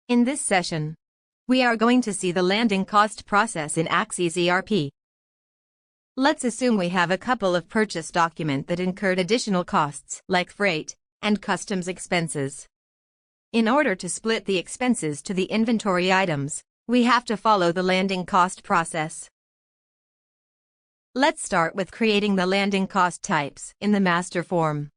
In this session, we are going to see the landing cost process in acSys ERP. Let's assume we have a couple of purchase documents that incurred additional costs, like freight and customs expenses. In order to split the expenses to the inventory items, we have to follow the landing cost process. Let's start with creating the landing cost types in the master form.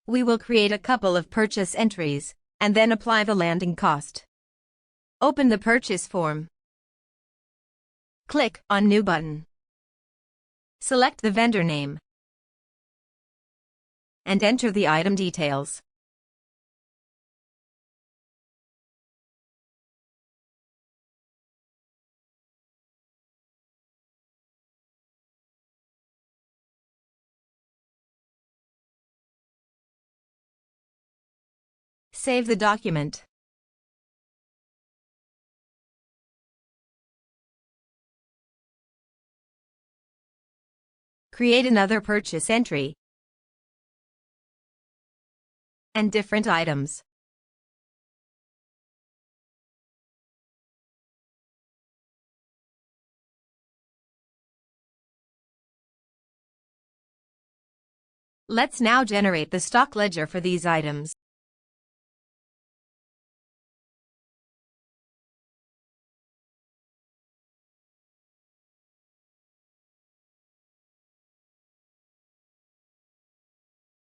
We will create a couple of purchase entries, and then apply the landing cost. Open the purchase form. Click on New button. Select the vendor name, and enter the item details. Save the document. Create another purchase entry and different items. Let's now generate the stock ledger for these items.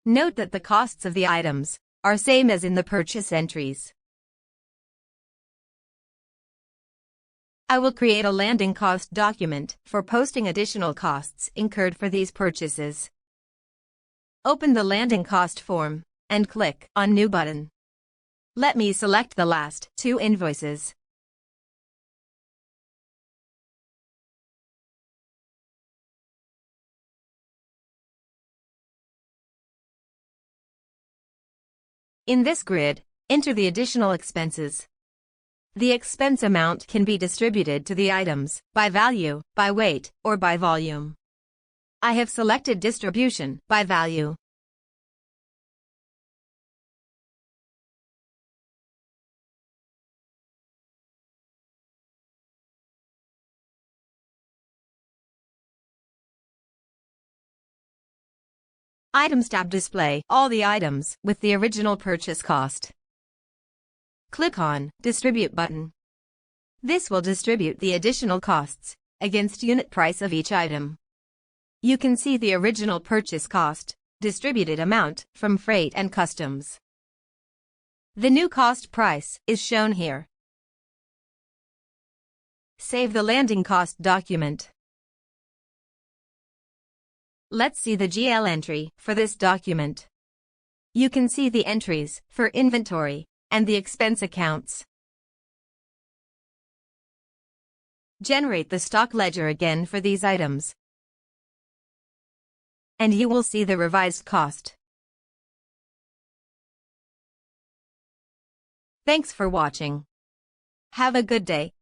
Note that the costs of the items are same as in the purchase entries. I will create a landing cost document for posting additional costs incurred for these purchases. Open the landing cost form and click on New button. Let me select the last two invoices. In this grid, enter the additional expenses. The expense amount can be distributed to the items by value, by weight, or by volume. I have selected distribution by value. Items tab display all the items with the original purchase cost. Click on Distribute button. This will distribute the additional costs against unit price of each item. You can see the original purchase cost, distributed amount from freight and customs. The new cost price is shown here. Save the landing cost document. Let's see the GL entry for this document. You can see the entries for inventory and the expense accounts. Generate the stock ledger again for these items, and you will see the revised cost. Thanks for watching. Have a good day.